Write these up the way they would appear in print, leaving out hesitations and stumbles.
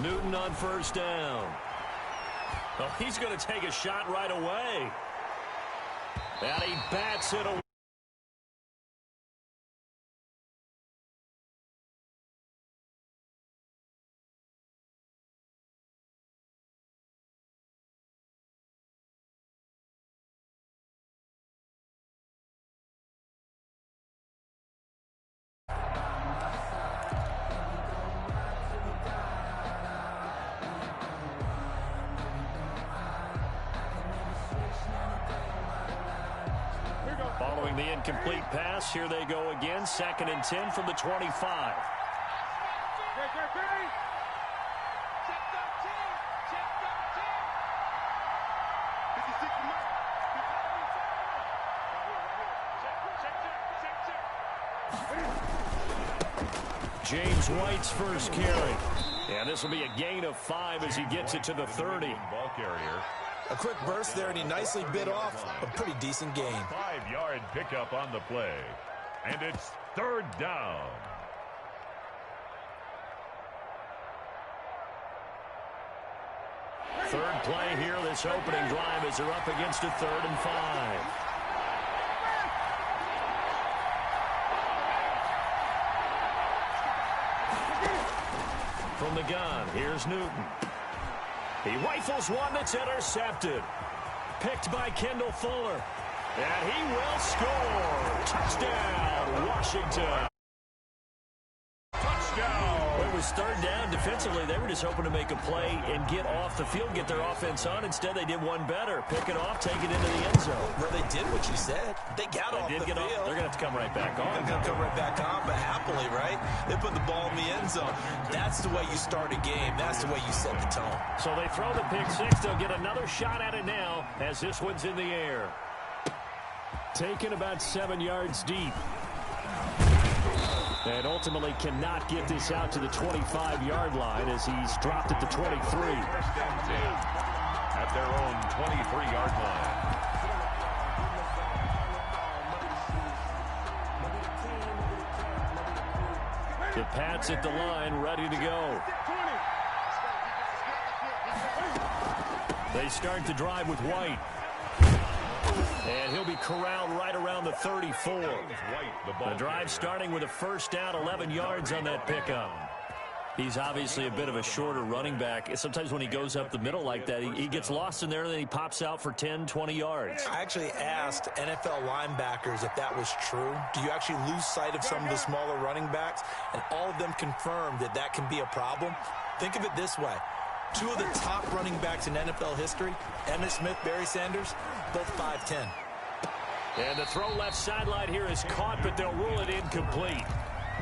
Newton on first down. Oh, he's going to take a shot right away. And he bats it away. Following the incomplete pass, here they go again. 2nd and 10 from the 25. James White's first carry. And this will be a gain of 5 as he gets it to the 30. Ball carrier. A quick burst there, and he nicely bit off a pretty decent gain. 5-yard pickup on the play. And it's 3rd down. Third play here, this opening drive as they're up against a 3rd and 5. From the gun, here's Newton. He rifles one that's intercepted. Picked by Kendall Fuller. And he will score. Touchdown, Washington. Touchdown. It was 3rd down. Defensively, they were just hoping to make a play and get off the field, get their offense on. Instead, they did one better. Pick it off, take it into the end zone. Well, they did what you said. They got off the field. They're going to have to come right back on. They're going to come right back on, but happily, right? They put the ball in the end zone. That's the way you start a game. That's the way you set the tone. So they throw the pick 6. They'll get another shot at it now as this one's in the air. Taken about 7 yards deep. And ultimately cannot get this out to the 25-yard line as he's dropped at the 23. At their own 23-yard line. The Pats at the line, ready to go. They start the drive with White. And he'll be corralled right around the 34. The drive starting with a first down, 11 yards on that pickup. He's obviously a bit of a shorter running back. Sometimes when he goes up the middle like that, he gets lost in there, and then he pops out for 10, 20 yards. I actually asked NFL linebackers if that was true. Do you actually lose sight of some of the smaller running backs? And all of them confirmed that that can be a problem. Think of it this way. 2 of the top running backs in NFL history, Emmitt Smith, Barry Sanders, both 5'10". And the throw left sideline here is caught, but they'll rule it incomplete.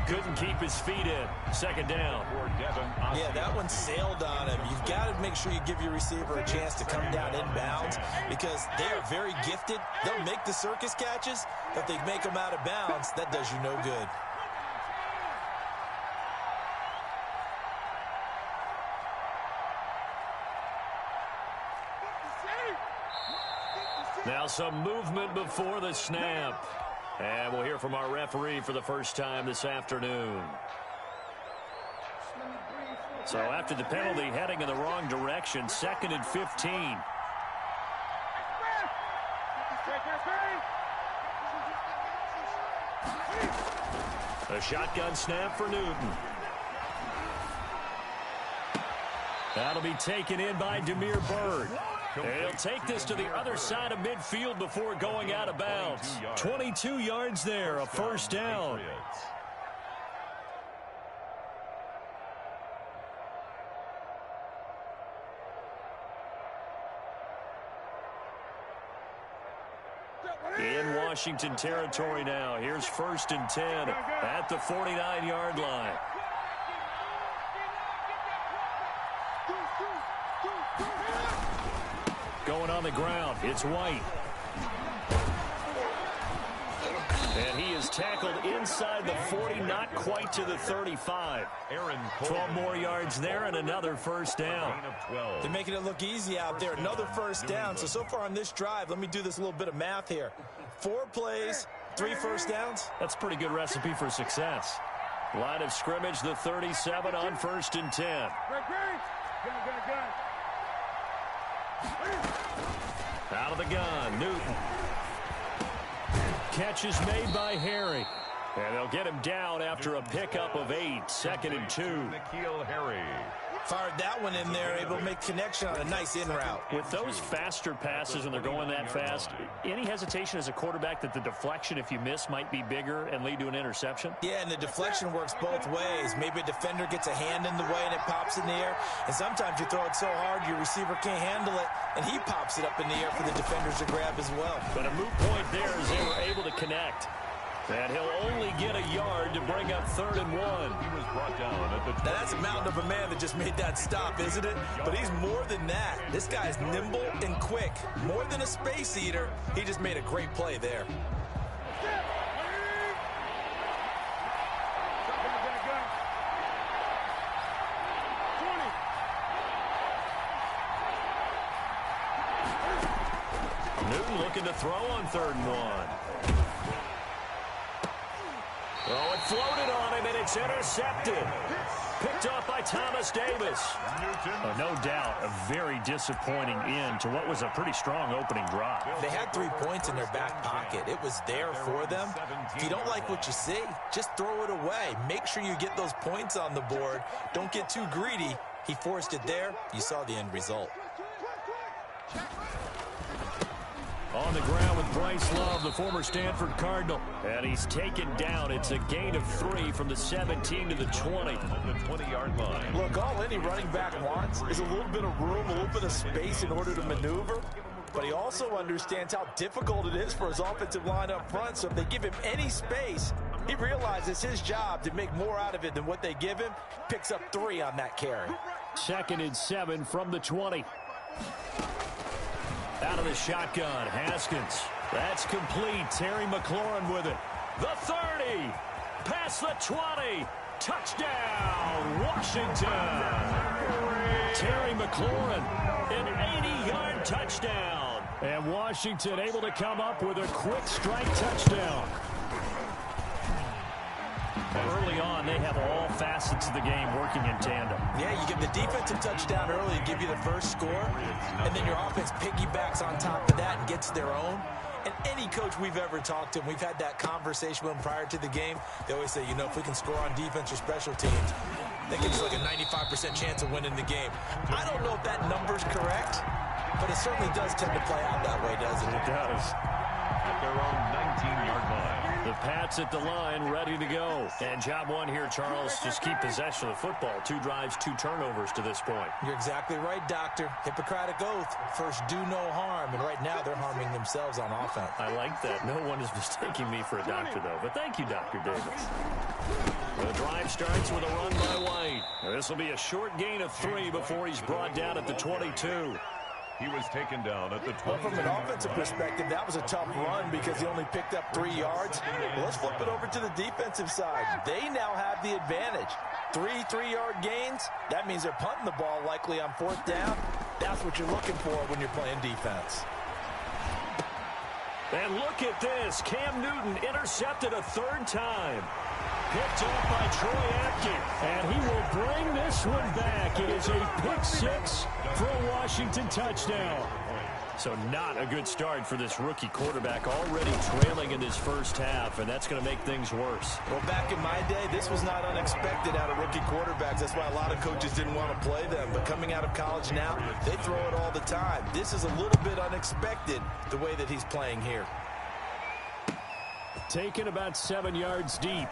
Couldn't keep his feet in. 2nd down. Yeah, that one sailed on him. You've got to make sure you give your receiver a chance to come down inbounds because they are very gifted. They'll make the circus catches, but if they make them out of bounds, that does you no good. Now some movement before the snap. And we'll hear from our referee for the first time this afternoon. So after the penalty, heading in the wrong direction, 2nd and 15. A shotgun snap for Newton. That'll be taken in by Demir Bird. He'll take this to the other side of midfield before going out of bounds. 22 yards there, a first down. In Washington territory now. Here's 1st and 10 at the 49-yard line. Going on the ground, it's White. And he is tackled inside the 40, not quite to the 35. 12 more yards there and another first down. They're making it look easy out there. Another first down. So far on this drive, let me do this little bit of math here. 4 plays, 3 first downs. That's a pretty good recipe for success. Line of scrimmage, the 37 on 1st and 10. Out of the gun, Newton. Catch is made by Harry. And they'll get him down after a pickup of 8. 2nd and 2. N'Keal Harry. Fired that one in there, able to make connection on a nice in route. With those faster passes when they're going that fast, any hesitation as a quarterback that the deflection, if you miss, might be bigger and lead to an interception? Yeah, and the deflection works both ways. Maybe a defender gets a hand in the way and it pops in the air. And sometimes you throw it so hard your receiver can't handle it, and he pops it up in the air for the defenders to grab as well. But a moot point there as they were able to connect. And he'll only get a yard to bring up 3rd and 1. He was brought down at the 20. Now that's a mountain of a man that just made that stop, isn't it? But he's more than that. This guy's nimble and quick. More than a space eater. He just made a great play there. Newton looking to throw on 3rd and 1. Oh, it floated on him, and it's intercepted. Picked off by Thomas Davis. Oh, no doubt, a very disappointing end to what was a pretty strong opening drive. They had 3 points in their back pocket. It was there for them. If you don't like what you see, just throw it away. Make sure you get those points on the board. Don't get too greedy. He forced it there. You saw the end result. On the ground with Bryce Love, the former Stanford Cardinal. And he's taken down. It's a gain of 3 from the 17 to the 20. On the 20-yard line. Look, all any running back wants is a little bit of room, a little bit of space in order to maneuver. But he also understands how difficult it is for his offensive line up front. So if they give him any space, he realizes his job to make more out of it than what they give him. Picks up 3 on that carry. 2nd and 7 from the 20. Out of the shotgun, Haskins. That's complete. Terry McLaurin with it. The 30. Past the 20. Touchdown, Washington. Terry McLaurin, an 80-yard touchdown. And Washington able to come up with a quick strike touchdown. Early on, they have all facets of the game working in tandem. Yeah, you get the defensive touchdown early and give you the first score, and then your offense piggybacks on top of that and gets their own. And any coach we've ever talked to, and we've had that conversation with them prior to the game, they always say, you know, if we can score on defense or special teams, that gives us like a 95% chance of winning the game. I don't know if that number's correct, but it certainly does tend to play out that way, doesn't it? It does. At their own 19-yard line. The Pats at the line, ready to go. And job one here, Charles, just keep possession of the football. 2 drives, 2 turnovers to this point. You're exactly right, Doctor. Hippocratic oath. First, do no harm. And right now, they're harming themselves on offense. I like that. No one is mistaking me for a doctor, though. But thank you, Dr. Davis. The drive starts with a run by White. This will be a short gain of 3 before he's brought down at the 22. He was taken down at the 20. Well, from an offensive perspective, that was a tough run because he only picked up 3 yards. Well, let's flip it over to the defensive side. They now have the advantage. 3 3-yard gains. That means they're punting the ball likely on 4th down. That's what you're looking for when you're playing defense. And look at this. Cam Newton intercepted a 3rd time. Picked up by Troy Apke. And he will bring this one back. It is a pick 6 for a Washington touchdown. So not a good start for this rookie quarterback, already trailing in this first half, and that's going to make things worse. Well, back in my day, this was not unexpected out of rookie quarterbacks. That's why a lot of coaches didn't want to play them. But coming out of college now, they throw it all the time. This is a little bit unexpected, the way that he's playing here. Taken about 7 yards deep.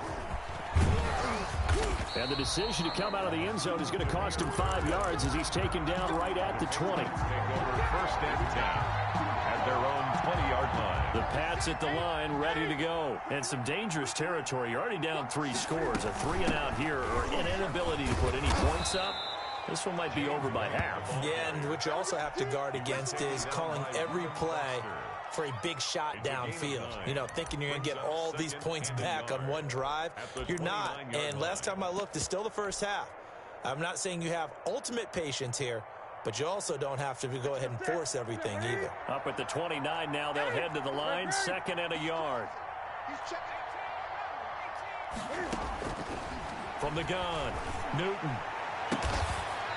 And the decision to come out of the end zone is going to cost him 5 yards as he's taken down right at the 20. Take over 1st and 10 at their own 20-yard line. The Pats at the line, ready to go. And some dangerous territory. You're already down 3 scores. A 3-and-out here, or an inability to put any points up. This one might be over by half. Yeah, and what you also have to guard against is calling every play for a big shot downfield. You know, thinking you're going to get all these points back on one drive. You're not. And last time I looked, it's still the first half. I'm not saying you have ultimate patience here, but you also don't have to go ahead and force everything either. Up at the 29 now, they'll head to the line, 2nd and a yard. From the gun, Newton.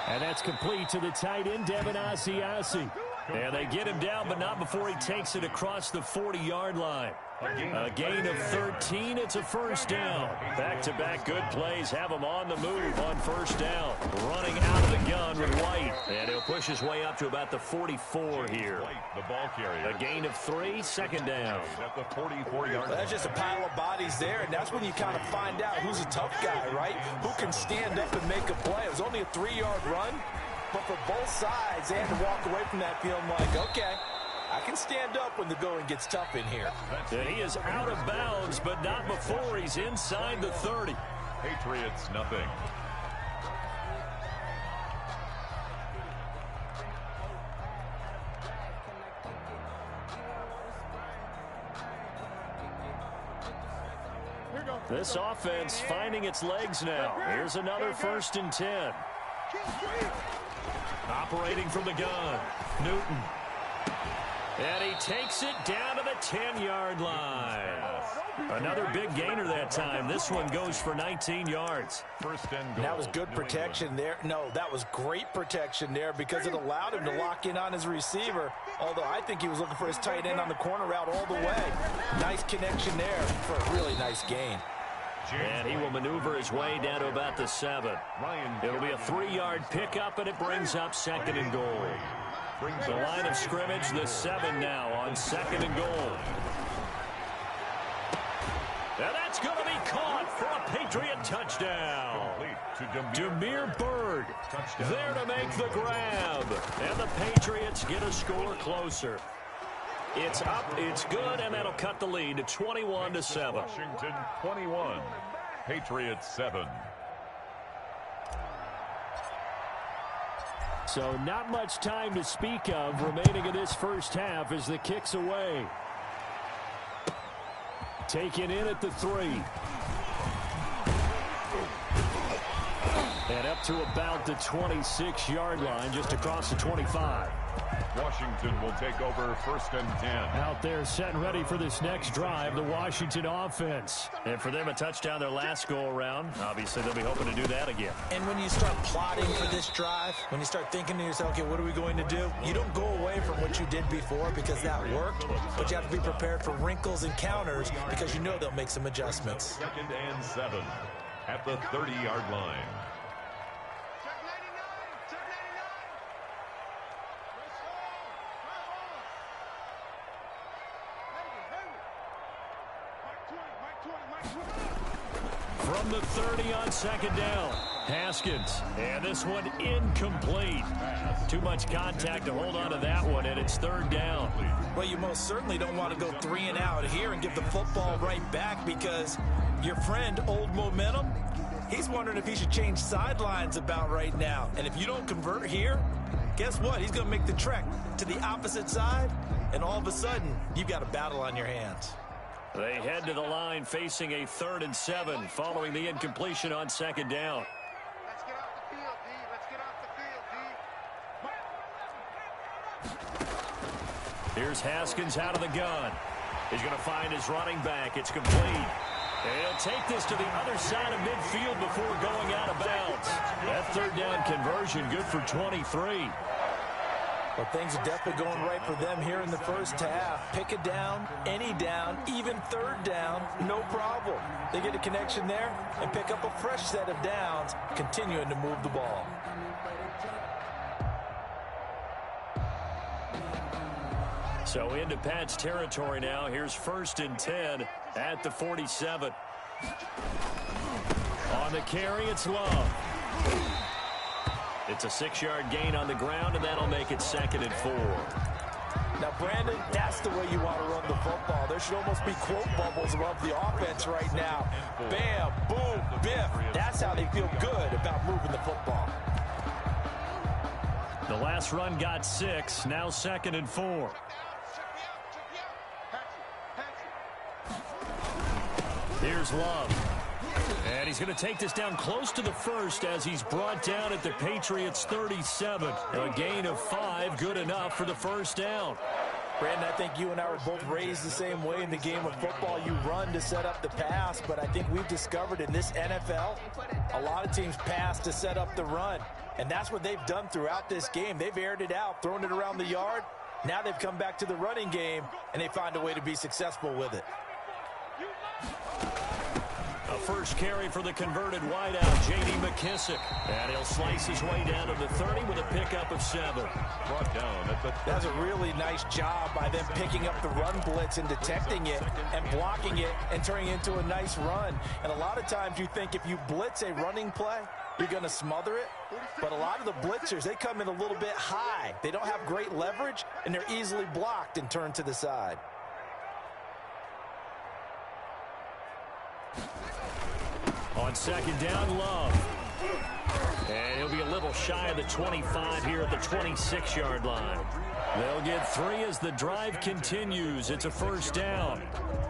And that's complete to the tight end, Devin Asiasi. And they get him down, but not before he takes it across the 40-yard line. A gain of 13. It's a first down. Back-to-back good plays have him on the move on first down. Running out of the gun with White. And he'll push his way up to about the 44 here. The ball carrier. A gain of 3, second down. At the 44-yard line. That's just a pile of bodies there, and that's when you kind of find out who's a tough guy, right? Who can stand up and make a play. It was only a 3-yard run, but for both sides, they had to walk away from that feeling like, okay, I can stand up when the going gets tough in here. And he is out of bounds, but not before he's inside the 30. Patriots, nothing. This offense finding its legs now. Here's another 1st and 10. Operating from the gun, Newton. And he takes it down to the 10-yard line. Another big gainer that time. This one goes for 19 yards. First and goal. That was good protection there. No, that was great protection there because it allowed him to lock in on his receiver. Although I think he was looking for his tight end on the corner route all the way. Nice connection there for a really nice gain. And he will maneuver his way down to about the 7. It'll be a 3-yard pickup, and it brings up 2nd and goal. The line of scrimmage, the 7 now on 2nd and goal. And that's going to be caught for a Patriot touchdown. Demir Bird there to make the grab. And the Patriots get a score closer. It's up, it's good, and that'll cut the lead to 21-7. Washington 21, Patriots 7. So not much time to speak of remaining in this first half as the kick's away. Taken in at the 3. And up to about the 26-yard line, just across the 25. Washington will take over 1st and 10. Out there set and ready for this next drive, the Washington offense. And for them, a touchdown their last go-around. Obviously, they'll be hoping to do that again. And when you start plotting for this drive, when you start thinking to yourself, okay, what are we going to do? You don't go away from what you did before because that worked, but you have to be prepared for wrinkles and counters because you know they'll make some adjustments. 2nd and 7 at the 30-yard line. From the 30 on 2nd down, Haskins. And this one incomplete. Too much contact to hold on to that one, and it's 3rd down. Well, you most certainly don't want to go 3 and out here and give the football right back because your friend, Old Momentum, he's wondering if he should change sidelines about right now. And if you don't convert here, guess what? He's going to make the trek to the opposite side, and all of a sudden, you've got a battle on your hands. They head to the line facing a 3rd and 7 following the incompletion on 2nd down. Let's get off the field, D. Let's get off the field, D. Here's Haskins out of the gun. He's going to find his running back. It's complete. And he'll take this to the other side of midfield before going out of bounds. That 3rd down conversion good for 23. Well, things are definitely going right for them here in the first half. Pick a down, any down, even 3rd down, no problem. They get a connection there and pick up a fresh set of downs, continuing to move the ball. So into Pat's territory now. Here's 1st and 10 at the 47. On the carry, it's Love. It's a 6-yard gain on the ground, and that'll make it 2nd and 4. Now, Brandon, that's the way you want to run the football. There should almost be quote bubbles above the offense right now. Bam, boom, biff. That's how they feel good about moving the football. The last run got 6, now 2nd and 4. Here's Love. And he's going to take this down close to the 1st as he's brought down at the Patriots' 37. A gain of 5, good enough for the 1st down. Brandon, I think you and I were both raised the same way in the game of football. You run to set up the pass, but I think we've discovered in this NFL, a lot of teams pass to set up the run. And that's what they've done throughout this game. They've aired it out, thrown it around the yard. Now they've come back to the running game, and they find a way to be successful with it. A first carry for the converted wideout, J.D. McKissick. And he'll slice his way down to the 30 with a pickup of 7. Brought down at the 30. That's a really nice job by them picking up the run blitz and detecting it and blocking it and turning it into a nice run. And a lot of times you think if you blitz a running play, you're going to smother it. But a lot of the blitzers, they come in a little bit high. They don't have great leverage, and they're easily blocked and turned to the side. On second down, Love. And he'll be a little shy of the 25 here at the 26-yard line. They'll get 3 as the drive continues. It's a first down.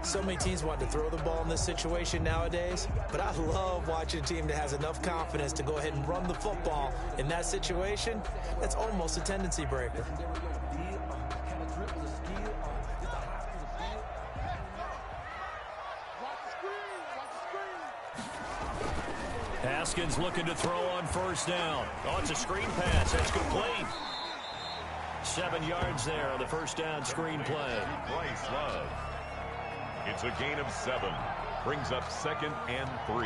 So many teams want to throw the ball in this situation nowadays, but I love watching a team that has enough confidence to go ahead and run the football in that situation. That's almost a tendency breaker. Haskins looking to throw on first down. Oh, it's a screen pass. That's complete. 7 yards there on the first down screen play. Bryce Love. It's a gain of 7. Brings up 2nd and 3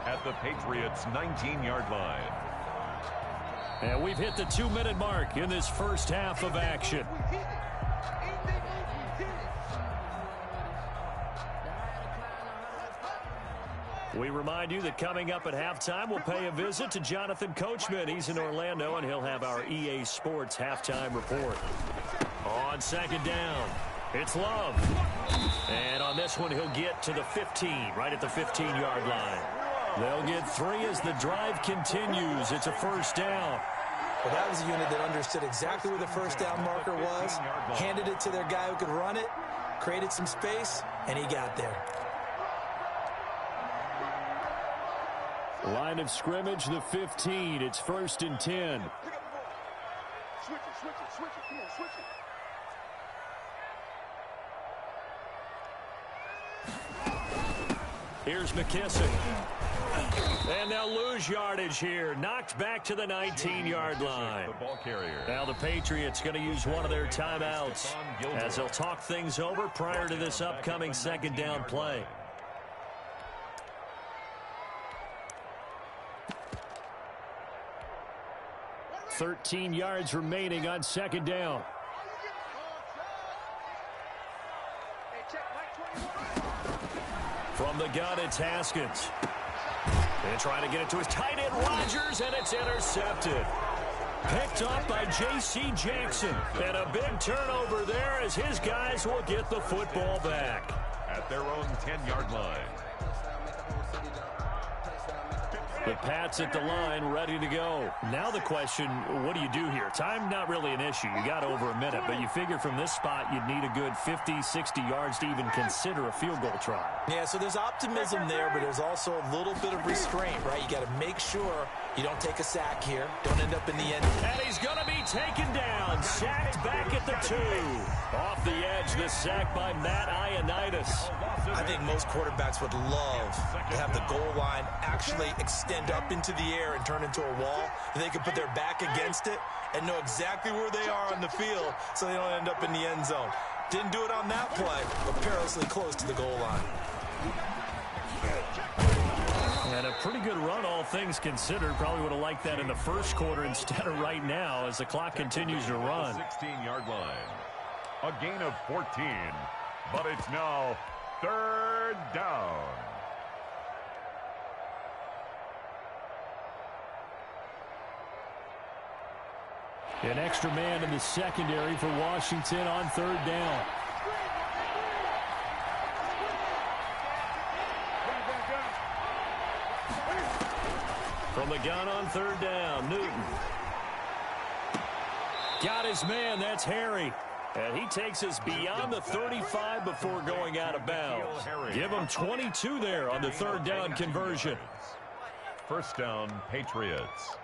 at the Patriots' 19-yard line. And we've hit the 2-minute mark in this first half of action. We remind you that coming up at halftime, we'll pay a visit to Jonathan Coachman. He's in Orlando, and he'll have our EA Sports halftime report. On second down, it's Love. And on this one, he'll get to the 15, right at the 15-yard line. They'll get 3 as the drive continues. It's a first down. Well, that was a unit that understood exactly where the first down marker was, handed it to their guy who could run it, created some space, and he got there. Line of scrimmage, the 15. It's 1st and 10. Switch it. Come on, switch it. Here's McKissick. And they'll lose yardage here. Knocked back to the 19-yard line. The ball carrier. Now the Patriots going to use one of their timeouts as they'll talk things over prior to this upcoming second down play. "13 yards remaining on second down. From the gun, it's Haskins. And trying to get it to his tight end, Rodgers, and it's intercepted. Picked up by J.C. Jackson. And a big turnover there as his guys will get the football back. At their own 10-yard line. The Pats at the line, ready to go. Now the question, what do you do here? Time not really an issue. You got over a minute, but you figure from this spot you'd need a good 50, 60 yards to even consider a field goal try. Yeah, so there's optimism there, but there's also a little bit of restraint, right? You got to make sure you don't take a sack here. Don't end up in the end. And he's going to be taken down. Sacked back at the 2. Off the edge, the sack by Matt Ioannidis. I think most quarterbacks would love to have the goal line actually extend up into the air and turn into a wall. They can put their back against it and know exactly where they are on the field so they don't end up in the end zone. Didn't do it on that play, but perilously close to the goal line. And a pretty good run, all things considered. Probably would have liked that in the first quarter instead of right now as the clock continues to run. 16-yard line. A gain of 14, but it's now 3rd down. An extra man in the secondary for Washington on 3rd down. From the gun on 3rd down, Newton. Got his man, that's Harry. And he takes us beyond the 35 before going out of bounds. Give him 22 there on the 3rd down conversion. First down, Patriots.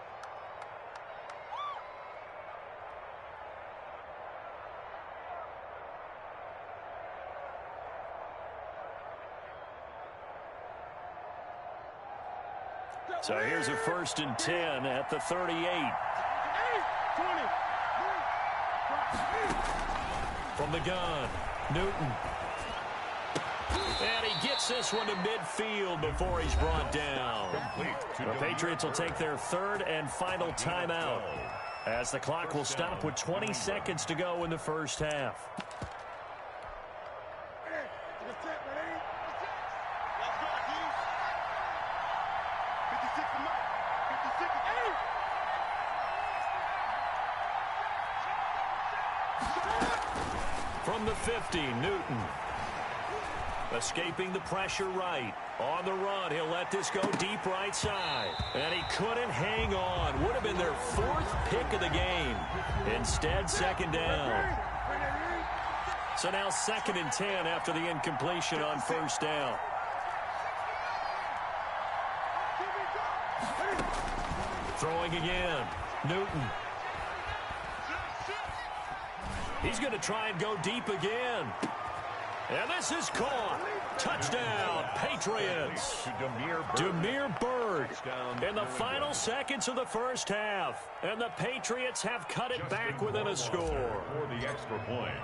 So here's a 1st and 10 at the 38. From the gun, Newton. And he gets this one to midfield before he's brought down. The Patriots will take their 3rd and final timeout, as the clock will stop with 20 seconds to go in the first half. From the 50, Newton. Escaping the pressure right. On the run, he'll let this go deep right side. And he couldn't hang on. Would have been their 4th pick of the game. Instead, 2nd down. So now 2nd and 10 after the incompletion on 1st down. Throwing again. Newton. He's going to try and go deep again. And this is caught. Touchdown, Patriots. Demir Bird in the final seconds of the first half. And the Patriots have cut it back within a score.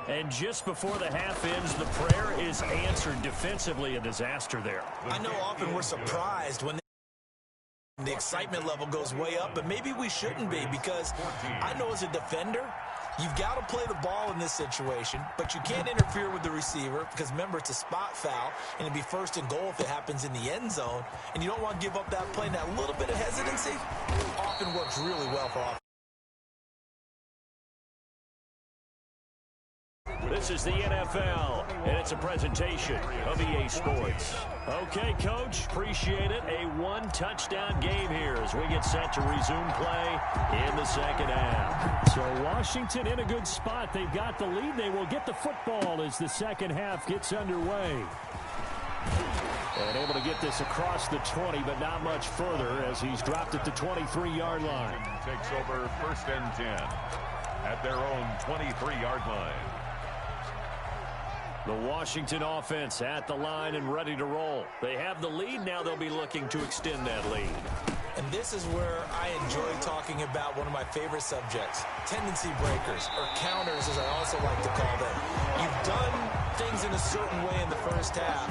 And just before the half ends, the prayer is answered defensively. A disaster there. I know often we're surprised when the excitement level goes way up, but maybe we shouldn't be, because I know as a defender, you've got to play the ball in this situation, but you can't interfere with the receiver because, remember, it's a spot foul, and it'd be 1st and goal if it happens in the end zone, and you don't want to give up that play. And that little bit of hesitancy often works really well for offense. This is the NFL, and it's a presentation of EA Sports. Okay, Coach, appreciate it. A 1-touchdown game here as we get set to resume play in the second half. So Washington in a good spot. They've got the lead. They will get the football as the second half gets underway. And able to get this across the 20, but not much further as he's dropped at the 23-yard line. Takes over 1st and 10 at their own 23-yard line. The Washington offense at the line and ready to roll. They have the lead. Now they'll be looking to extend that lead. And this is where I enjoy talking about one of my favorite subjects, tendency breakers, or counters as I also like to call them. You've done things in a certain way in the first half,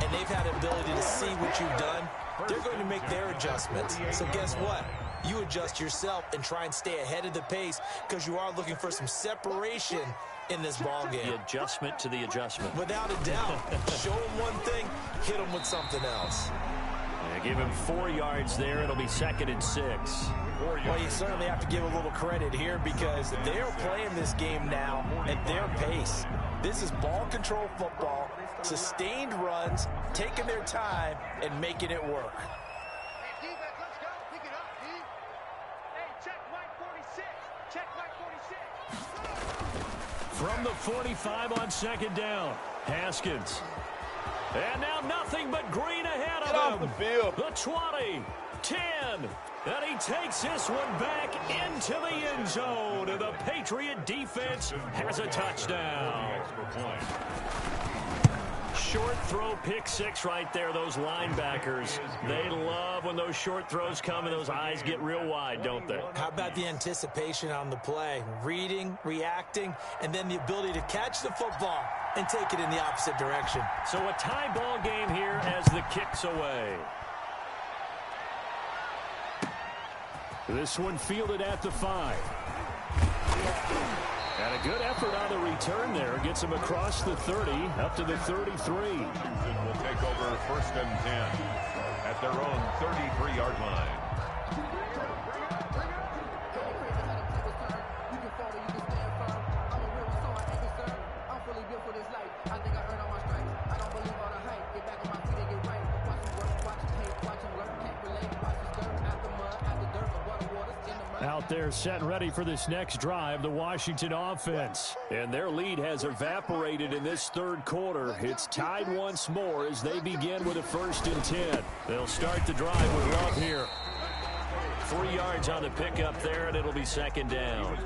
and they've had the ability to see what you've done. They're going to make their adjustments. So guess what? You adjust yourself and try and stay ahead of the pace because you are looking for some separation in this ball game. The adjustment to the adjustment. Without a doubt. Show him one thing, hit him with something else. Yeah, give him 4 yards there. It'll be 2nd and 6. Well, you certainly have to give a little credit here because they're playing this game now at their pace. This is ball control football, sustained runs, taking their time, and making it work. From the 45 on 2nd down, Haskins. And now nothing but green ahead of him. The field. The 20, 10, and he takes this one back into the end zone, and the Patriot defense has a touchdown. Short throw, pick 6 right there. Those linebackers, they love when those short throws come and those eyes get real wide, don't they? How about the anticipation on the play? Reading, reacting, and then the ability to catch the football and take it in the opposite direction. So a tie ball game here as the kick's away. This one fielded at the 5. And a good effort on the return there. Gets him across the 30, up to the 33. Houston will take over 1st and 10 at their own 33-yard line. Out there set and ready for this next drive, the Washington offense. And their lead has evaporated in this 3rd quarter. It's tied once more as they begin with a 1st and 10. They'll start the drive with Love here. 3 yards on the pickup there, and it'll be second down.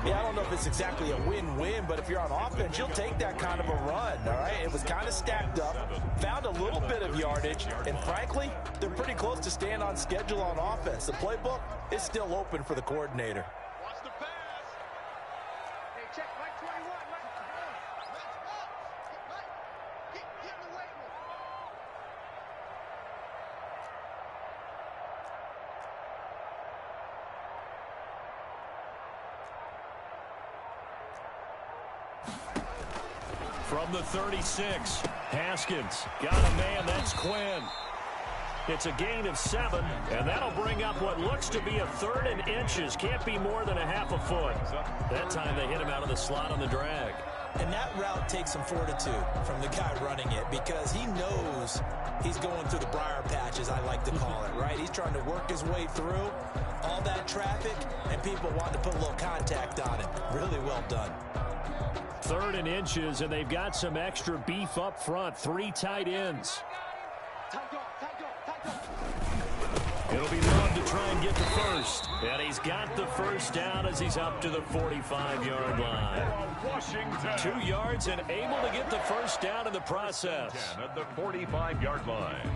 Yeah, I don't know if it's exactly a win-win, but if you're on offense, you'll take that kind of a run, all right? It was kind of stacked up, found a little bit of yardage, and frankly, they're pretty close to staying on schedule on offense. The playbook is still open for the coordinator. Watch the pass. Hey, check Mike 21. Get away with it. From the 36, Haskins got a man. That's Quinn. It's a gain of 7, and that'll bring up what looks to be a 3rd and inches. Can't be more than a half a foot. That time they hit him out of the slot on the drag. And that route takes some fortitude from the guy running it because he knows he's going through the briar patch, as I like to call it, right? He's trying to work his way through all that traffic, and people want to put a little contact on him. Really well done. 3rd and inches, and they've got some extra beef up front. 3 tight ends. It'll be Love to try and get the first. And he's got the first down as he's up to the 45-yard line. 2 yards and able to get the first down in the process. At the 45-yard line.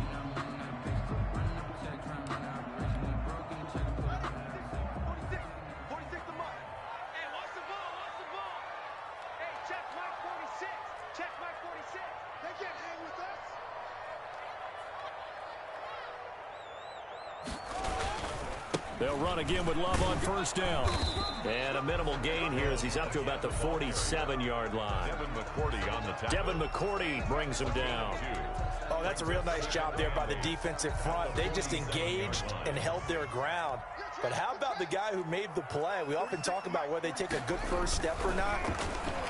They'll run again with Love on first down. And a minimal gain here as he's up to about the 47-yard line. Devin McCourty brings him down. Oh, that's a real nice job there by the defensive front. They just engaged and held their ground. But how about the guy who made the play? We often talk about whether they take a good first step or not.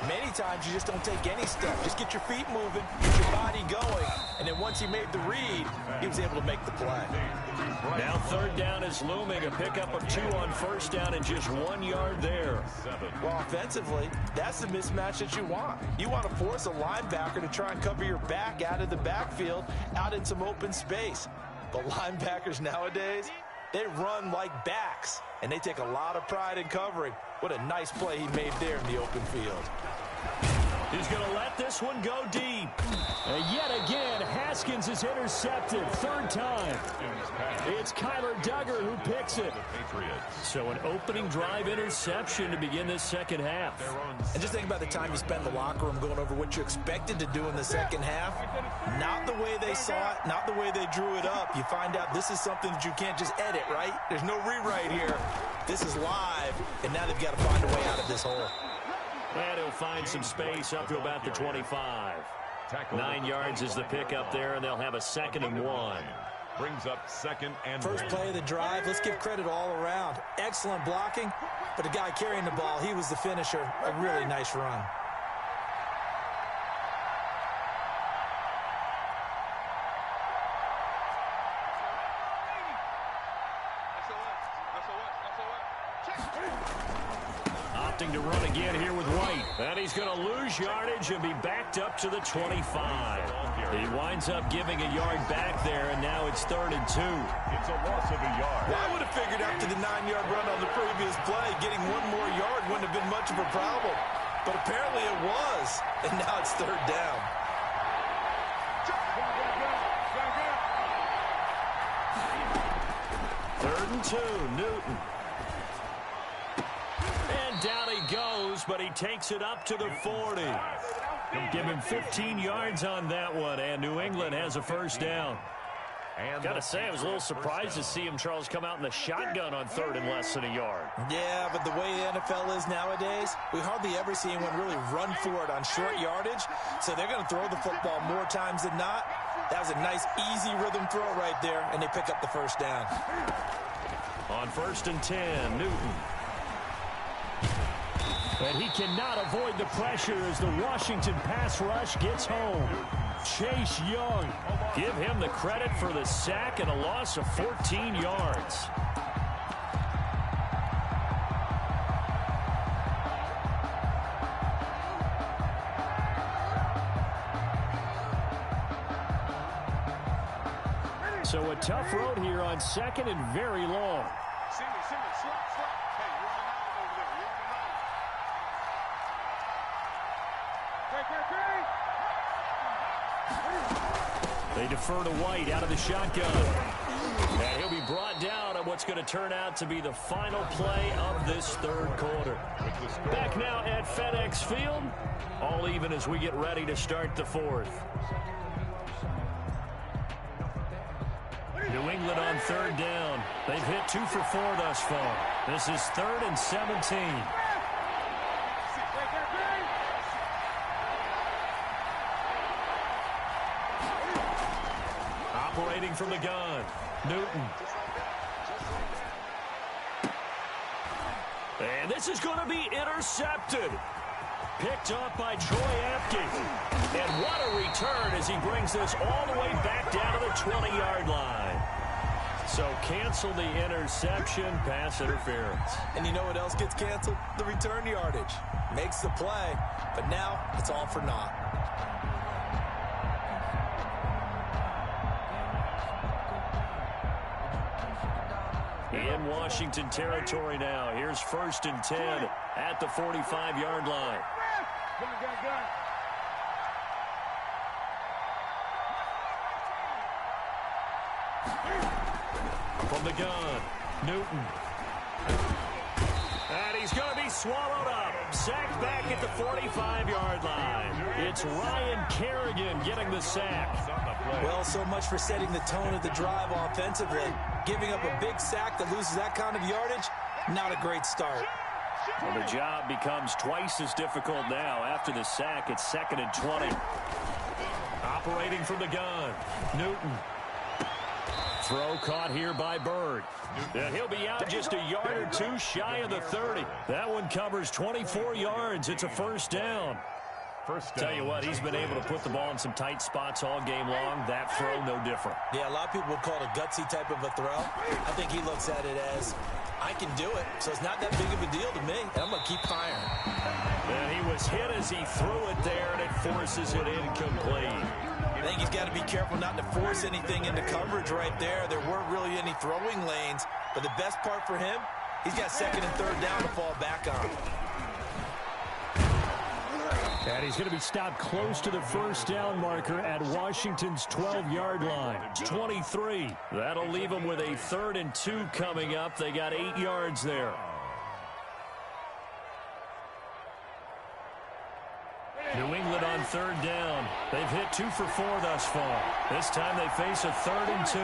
Many times you just don't take any step. Just get your feet moving, get your body going. And then once he made the read, he was able to make the play. Now 3rd down is looming. A pickup of 2 on first down and just 1 yard there. Well, offensively, that's the mismatch that you want. You want to force a linebacker to try and cover your back out of the backfield, out in some open space. But linebackers nowadays, they run like backs, and they take a lot of pride in covering. What a nice play he made there in the open field. He's going to let this one go deep. And yet again, Haskins is intercepted. 3rd time. It's Kyler Duggar who picks it. So an opening drive interception to begin this second half. And just think about the time you spend in the locker room going over what you expected to do in the second half. Not the way they saw it, not the way they drew it up. You find out this is something that you can't just edit, right? There's no rewrite here. This is live, and now they've got to find a way out of this hole. And he'll find some space up to about the 25. 9 yards is the pickup there, and they'll have a 2nd and 1. Brings up 2nd and 1. First play of the drive. Let's give credit all around. Excellent blocking, but the guy carrying the ball, he was the finisher. A really nice run. Opting to run again here with White. And he's going to lose yardage and be backed up to the 25. He winds up giving a yard back there, and now it's 3rd and 2. It's a loss of a yard. Well, I would have figured after the 9-yard run on the previous play, getting 1 more yard wouldn't have been much of a problem. But apparently it was, and now it's 3rd down. Third and 2, Newton. And down he goes, but he takes it up to the 40. Give him 15 yards on that one, and New England has a first down. Got to say, I was a little surprised to see him, Charles, come out in the shotgun on 3rd and less than a yard. Yeah, but the way the NFL is nowadays, we hardly ever see anyone really run for it on short yardage, so they're going to throw the football more times than not. That was a nice, easy rhythm throw right there, and they pick up the first down. On 1st and 10, Newton. And he cannot avoid the pressure as the Washington pass rush gets home. Chase Young, give him the credit for the sack and a loss of 14 yards. So a tough road here on 2nd and very long. They defer to White out of the shotgun. And he'll be brought down on what's going to turn out to be the final play of this third quarter. Back now at FedEx Field. All even as we get ready to start the fourth. New England on third down. They've hit 2 for 4 thus far. This is 3rd and 17. Operating from the gun, Newton. And this is going to be intercepted. Picked up by Troy Apke. And what a return as he brings this all the way back down to the 20-yard line. So cancel the interception, pass interference. And you know what else gets canceled? The return yardage. Makes the play, but now it's all for naught. In Washington territory now. Here's 1st and 10 at the 45-yard line. Gun. From the gun, Newton. And he's going to be swallowed up. Sacked back at the 45-yard line. It's Ryan Kerrigan getting the sack. Well, so much for setting the tone of the drive offensively. Giving up a big sack that loses that kind of yardage, not a great start. Well, the job becomes twice as difficult now. After the sack, it's 2nd and 20. Operating from the gun, Newton. Throw caught here by Bird. And he'll be out just a yard or 2 shy of the 30. That one covers 24 yards. It's a first down. Tell you what, he's been able to put the ball in some tight spots all game long. That throw, no different. Yeah, a lot of people would call it a gutsy type of a throw. I think he looks at it as, I can do it, so it's not that big of a deal to me, and I'm going to keep firing. And he was hit as he threw it there, and it forces it incomplete. I think he's got to be careful not to force anything into coverage right there. There weren't really any throwing lanes, but the best part for him, he's got 2nd and 3rd down to fall back on. And he's going to be stopped close to the first down marker at Washington's 12-yard line. 23. That'll leave them with a 3rd and 2 coming up. They got 8 yards there. New England on 3rd down. They've hit 2 for 4 thus far. This time they face a 3rd and 2.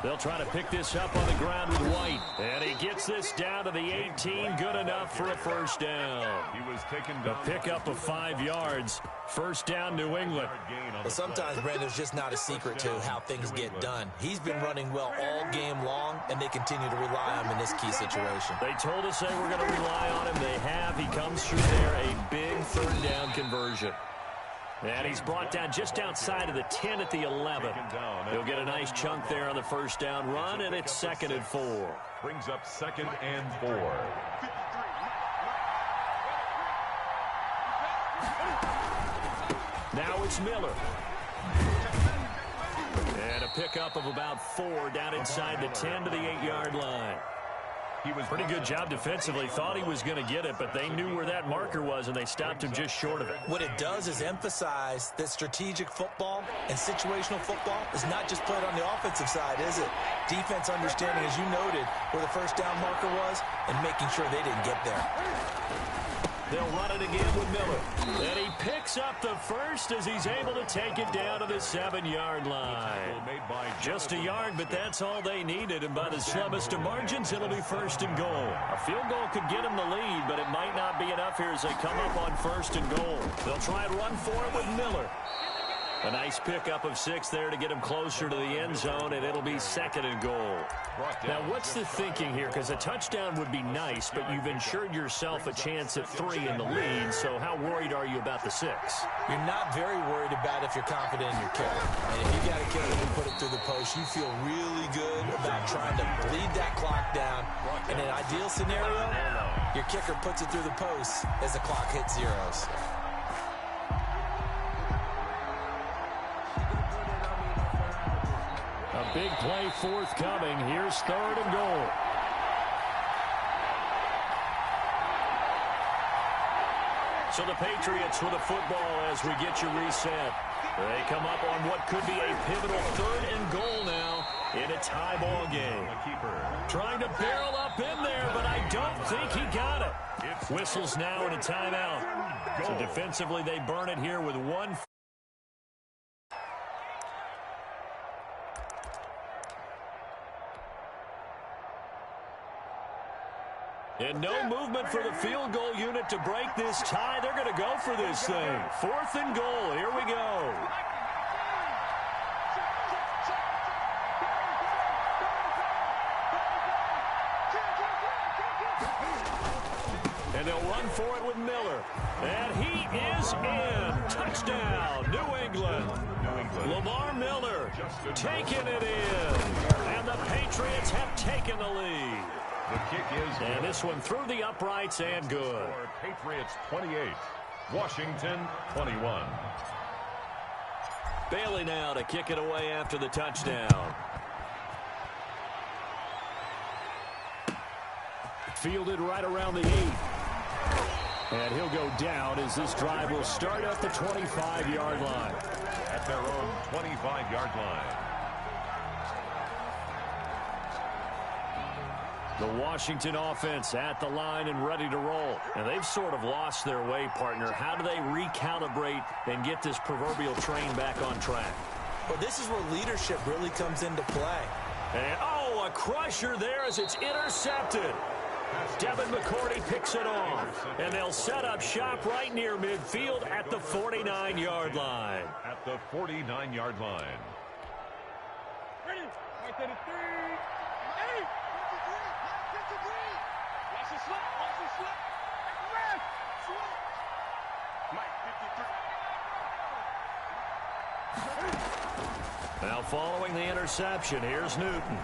They'll try to pick this up on the ground with White. And he gets this down to the 18. Good enough for a first down. He was taken A down. pickup of 5 yards. First down, New England. Well, sometimes, Brandon, there's just not a secret to how things get done. He's been running well all game long, and they continue to rely on him in this key situation. They told us they were going to rely on him. They have. He comes through there. A big 3rd down conversion. And he's brought down just outside of the 10 at the 11. He'll get a nice chunk there on the first down run, and it's 2nd and 4. Brings up 2nd and 4. Now it's Miller. And a pickup of about 4 down inside the 10 to the 8-yard line. He was Pretty good job defensively. Thought he was going to get it, but they knew where that marker was, and they stopped him just short of it. What it does is emphasize that strategic football and situational football is not just played on the offensive side, is it? Defense understanding, as you noted, where the first down marker was and making sure they didn't get there. They'll run it again with Miller. And he picks up the first as he's able to take it down to the 7-yard line. Just a yard, but that's all they needed. And by the slimmest of margins, it'll be 1st and goal. A field goal could get them the lead, but it might not be enough here as they come up on 1st and goal. They'll try and run for it with Miller. A nice pickup of 6 there to get him closer to the end zone, and it'll be 2nd and goal. Now, what's the thinking here? Because a touchdown would be nice, but you've ensured yourself a chance at 3 in the lead, so how worried are you about the 6? You're not very worried about if you're confident in your kicker. And if you got a kicker who put it through the post, you feel really good about trying to bleed that clock down. In an ideal scenario, your kicker puts it through the post as the clock hits zeros. A Big play forthcoming. Here's 3rd and goal. So the Patriots with a football as we get you reset. They come up on what could be a pivotal 3rd and goal now in a tie ball game. Trying to barrel up in there, but I don't think he got it. Whistles now in a timeout. So defensively, they burn it here with 1. And no movement for the field goal unit to break this tie. They're going to go for this thing. 4th and goal. Here we go. And they'll run for it with Miller. And he is in. Touchdown, New England. Lamar Miller taking it in. And the Patriots have taken the lead. The kick is good. And this one through the uprights and good. Patriots 28, Washington 21. Bailey now to kick it away after the touchdown. Fielded right around the 8. And he'll go down as this drive will start at the 25-yard line. At their own 25-yard line. The Washington offense at the line and ready to roll. And they've sort of lost their way, partner. How do they recalibrate and get this proverbial train back on track? Well, this is where leadership really comes into play. And, oh, a crusher there as it's intercepted. Devin McCourty picks it off. And they'll set up shop right near midfield at the 49-yard line. At the 49-yard line. Ready? Right there to 3. 8. Watch the slip. Watch the slip. Left. Mike, 53. Now following the interception, here's Newton.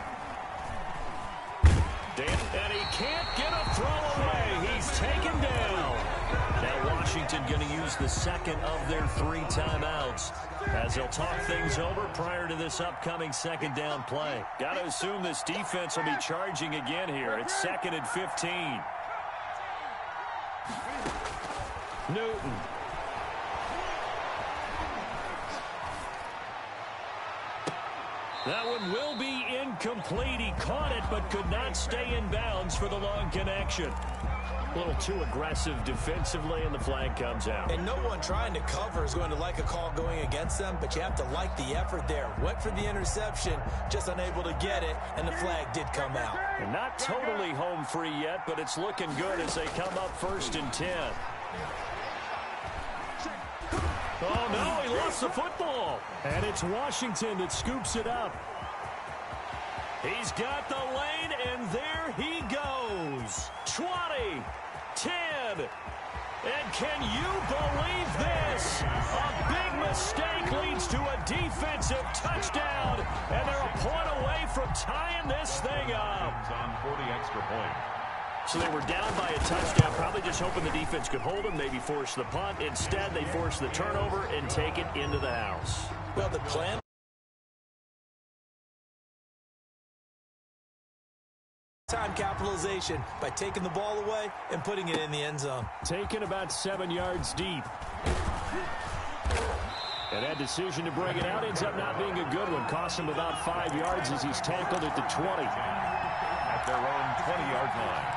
And he can't get a throw away. He's taken down. Now Washington going to use the second of their 3 timeouts as they'll talk things over prior to this upcoming 2nd down play. Got to assume this defense will be charging again here. It's 2nd and 15. Newton. That one will be incomplete. He caught it but could not stay in bounds for the long connection. A little too aggressive defensively, and the flag comes out. And no one trying to cover is going to like a call going against them, but you have to like the effort there. Went for the interception, just unable to get it, and the flag did come out. And not totally home free yet, but it's looking good as they come up 1st and 10. Oh, no, he lost the football. And it's Washington that scoops it up. He's got the lane, and there he goes. 20, 10. And can you believe this? A big mistake leads to a defensive touchdown, and they're a point away from tying this thing up. On 40 extra points. So they were down by a touchdown, probably just hoping the defense could hold them, maybe force the punt. Instead, they force the turnover and take it into the house. Well, the plan... time capitalization by taking the ball away and putting it in the end zone. Taken about 7 yards deep. And that decision to bring it out ends up not being a good one. Cost him about 5 yards as he's tackled at the 20. At their own 20-yard line.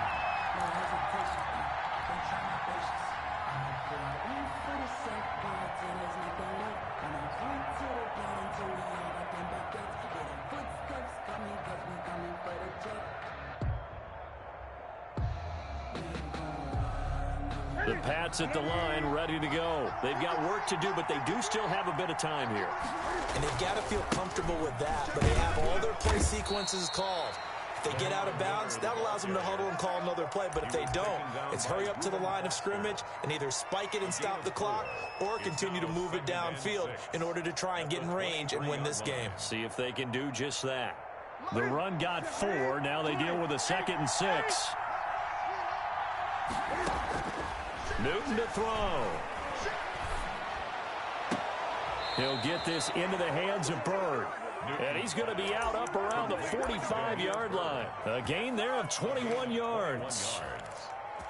The Pats at the line, ready to go. They've got work to do, but they do still have a bit of time here. And they've got to feel comfortable with that, but they have all their play sequences called. If they get out of bounds, that allows them to huddle and call another play, but if they don't, it's hurry up to the line of scrimmage and either spike it and stop the clock or continue to move it downfield in order to try and get in range and win this game. See if they can do just that. The run got 4. Now they deal with a 2nd and 6. Newton to throw. He'll get this into the hands of Bird. And he's going to be out up around the 45-yard line. A gain there of 21 yards.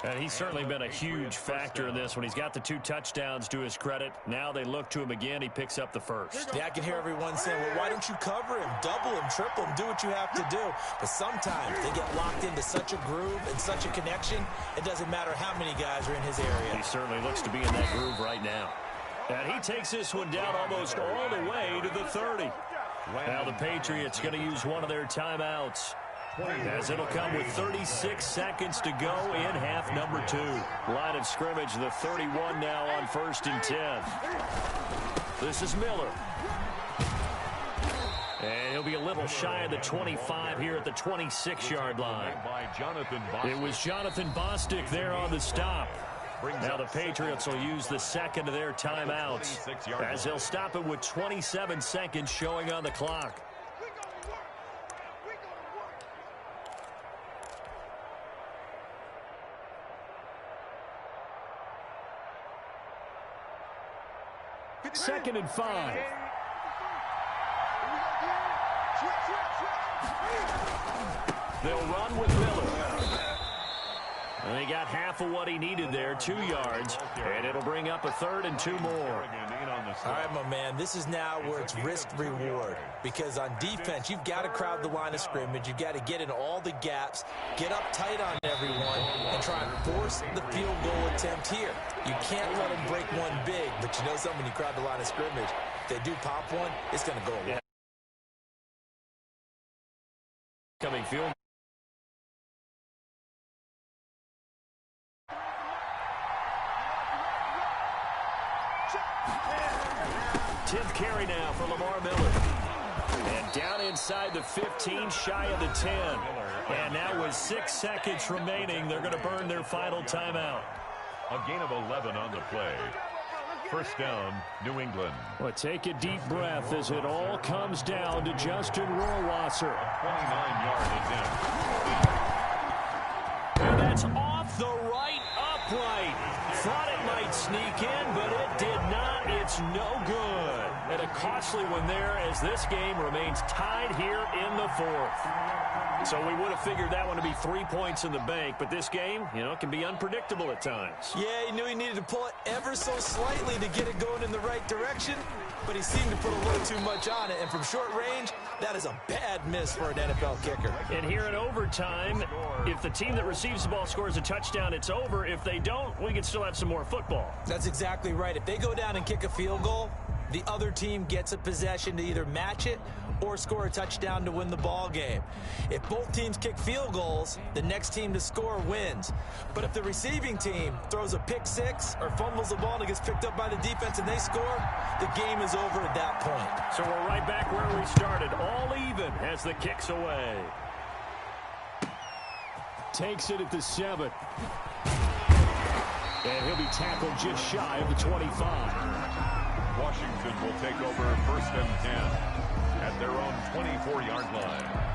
And he's certainly been a huge factor in this when he's got the 2 touchdowns to his credit. Now they look to him again. He picks up the first. Yeah, I can hear everyone saying, well, why don't you cover him, double him, triple him, do what you have to do. But sometimes they get locked into such a groove and such a connection, it doesn't matter how many guys are in his area. He certainly looks to be in that groove right now. And he takes this one down almost all the way to the 30. Now the Patriots going to use one of their timeouts, as it'll come with 36 seconds to go in half number 2. Line of scrimmage, the 31 now on 1st and 10. This is Miller. And he'll be a little shy of the 25 here at the 26-yard line. It was Jonathan Bostic there on the stop. Now the Patriots will use the second of their timeouts, as they'll stop it with 27 seconds showing on the clock. Second and 5. They'll run with Miller. And he got half of what he needed there, 2 yards, and it'll bring up a 3rd and 2 more. All right, my man, this is now where it's risk-reward, because on defense, you've got to crowd the line of scrimmage. You've got to get in all the gaps, get up tight on everyone, and try and force the field goal attempt here. You can't let them break one big, but you know something, when you crowd the line of scrimmage, if they do pop one, it's going to go away. Coming field. Tenth carry now for Lamar Miller. And down inside the 15, shy of the 10. And now with 6 seconds remaining, they're going to burn their final timeout. A gain of 11 on the play. First down, New England. Well, take a deep breath as it all comes down to Justin Rohrwasser. 29-yard attempt. And that's off the right upright. Thought it might sneak in, but it did not. It's no good. And a costly one there as this game remains tied here in the 4th. So we would have figured that one to be 3 points in the bank, but this game, you know, can be unpredictable at times. Yeah, he knew he needed to pull it ever so slightly to get it going in the right direction, but he seemed to put a little too much on it, and from short range, that is a bad miss for an NFL kicker. And here in overtime, if the team that receives the ball scores a touchdown, it's over. If they don't, we can still have some more football. That's exactly right. If they go down and kick a field goal, the other team gets a possession to either match it or score a touchdown to win the ball game. If both teams kick field goals, the next team to score wins. But if the receiving team throws a pick six or fumbles the ball and it gets picked up by the defense and they score, the game is over at that point. So we're right back where we started, all even as the kick's away. Takes it at the 7. And he'll be tackled just shy of the 25. Washington will take over first and 10 at their own 24-yard line.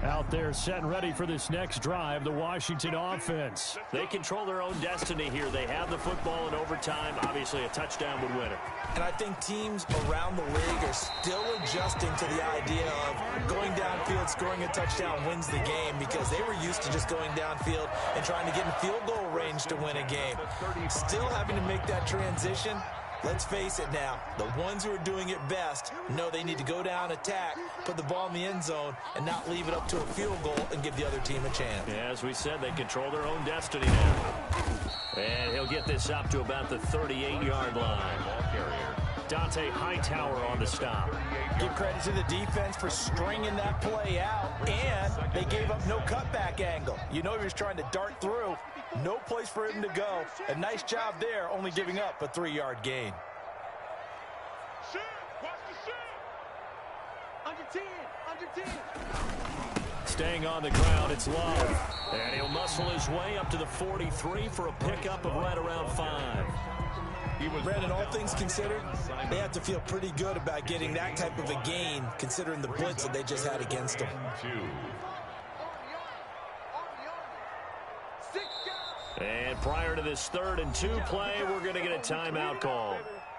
Out there set and ready for this next drive, the Washington offense. They control their own destiny here. They have the football in overtime. Obviously, a touchdown would win it. And I think teams around the league are still adjusting to the idea of going downfield, scoring a touchdown wins the game, because they were used to just going downfield and trying to get in field goal range to win a game. Still having to make that transition. Let's face it now, the ones who are doing it best know they need to go down, attack, put the ball in the end zone, and not leave it up to a field goal and give the other team a chance. Yeah, as we said, they control their own destiny now. And he'll get this up to about the 38-yard line. Dante Hightower on the stop. Give credit to the defense for stringing that play out, and they gave up no cutback angle. You know he was trying to dart through. No place for him to go. A nice job there, only giving up a 3-yard gain. Under 10. Staying on the ground, it's Love. And he'll muscle his way up to the 43 for a pickup of right around 5. Brandon, all things considered, they have to feel pretty good about getting that type of a gain, considering the blitz that they just had against them. And prior to this 3rd and 2 play, we're going to get a timeout call.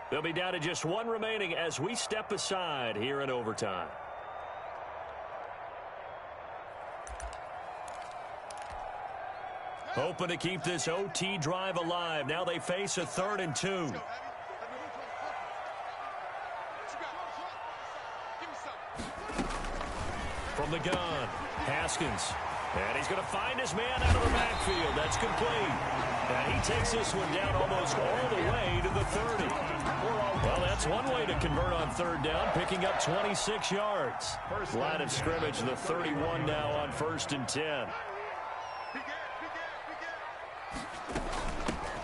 They'll be down to just 1 remaining as we step aside here in overtime. Hoping to keep this OT drive alive. Now they face a 3rd and 2. From the gun, Haskins. And he's going to find his man out of the backfield. That's complete. And he takes this one down almost all the way to the 30. Well, that's one way to convert on 3rd down, picking up 26 yards. Line of scrimmage, the 31 now on 1st and 10.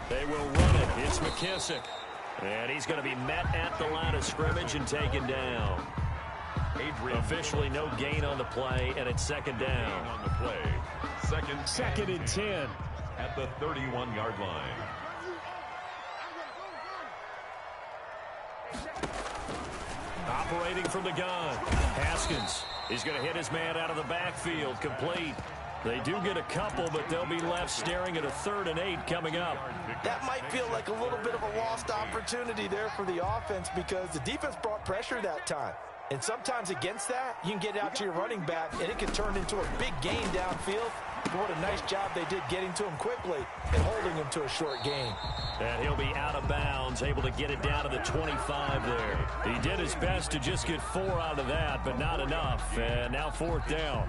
They will run it. It's McKissick. And he's going to be met at the line of scrimmage and taken down. Officially no gain on the play, and it's 2nd down. On the play. Second and 10. At the 31-yard line. Operating from the gun. Haskins. He's going to hit his man out of the backfield. Complete. They do get a couple, but they'll be left staring at a 3rd and 8 coming up. That might feel like a little bit of a lost opportunity there for the offense because the defense brought pressure that time. And sometimes against that, you can get out to your running back, and it can turn into a big gain downfield. But what a nice job they did getting to him quickly and holding him to a short gain. And he'll be out of bounds, able to get it down to the 25 there. He did his best to just get 4 out of that, but not enough. And now 4th down.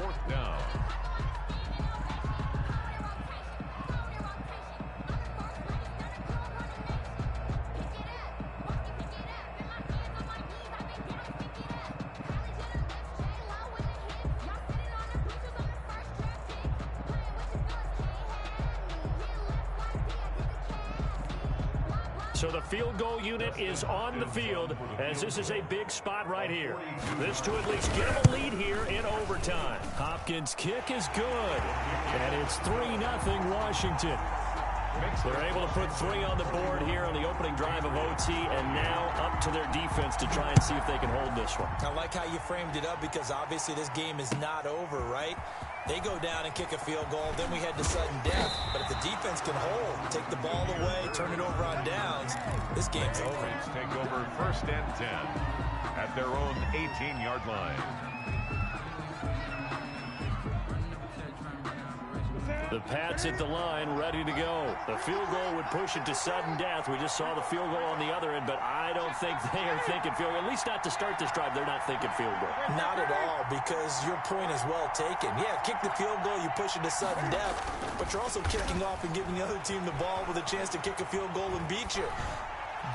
So the field goal unit is on the field as this is a big spot right here. This to at least get them a lead here in overtime. Hopkins' kick is good, and it's 3-0 Washington. They're able to put 3 on the board here on the opening drive of OT, and now up to their defense to try and see if they can hold this one. I like how you framed it up because obviously this game is not over, right? They go down and kick a field goal, then we head to sudden death. But if the defense can hold, take the ball away, turn it over on downs, this game's over. Take over 1st and 10 at their own 18-yard line. The Pats at the line, ready to go. The field goal would push it to sudden death. We just saw the field goal on the other end, but I don't think they are thinking field goal. At least not to start this drive. They're not thinking field goal. Not at all, because your point is well taken. Yeah, kick the field goal, you push it to sudden death, but you're also kicking off and giving the other team the ball with a chance to kick a field goal and beat you.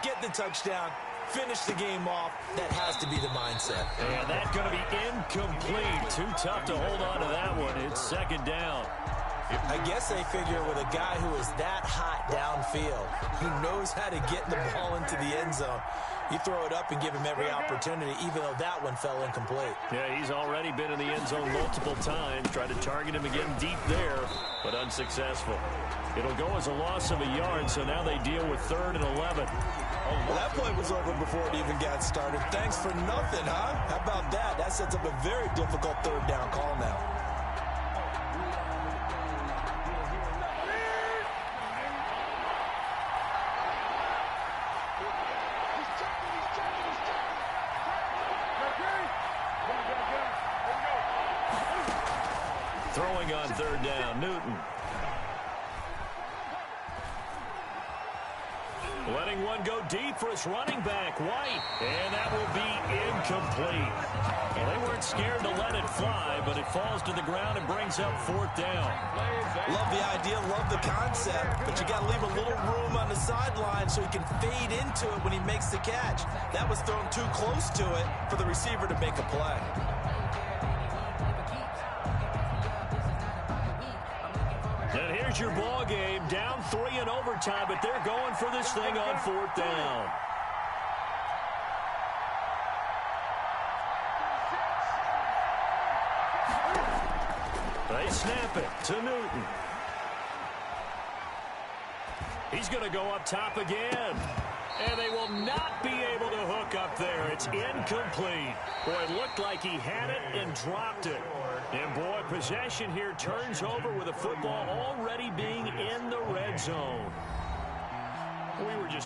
Get the touchdown. Finish the game off. That has to be the mindset. And that's going to be incomplete. Too tough to hold on to that one. It's 2nd down. I guess they figure with a guy who is that hot downfield, who knows how to get the ball into the end zone, you throw it up and give him every opportunity, even though that one fell incomplete. Yeah, he's already been in the end zone multiple times. Tried to target him again deep there, but unsuccessful. It'll go as a loss of a yard, so now they deal with 3rd and 11. Well, that play was over before it even got started. Thanks for nothing, huh? How about that? That sets up a very difficult 3rd down call now. Throwing on 3rd down, Newton. Letting one go deep for his running back, White. And that will be incomplete. Well, they weren't scared to let it fly, but it falls to the ground and brings up 4th down. Love the idea, love the concept, but you got to leave a little room on the sideline so he can fade into it when he makes the catch. That was thrown too close to it for the receiver to make a play. And here's your ball game, down 3 in overtime, but they're going for this thing on 4th down. They snap it to Newton. He's going to go up top again. And they will not be able to hook up there. It's incomplete. Boy, it looked like he had it and dropped it. And, boy, possession here turns over with the football already being in the red zone. We were just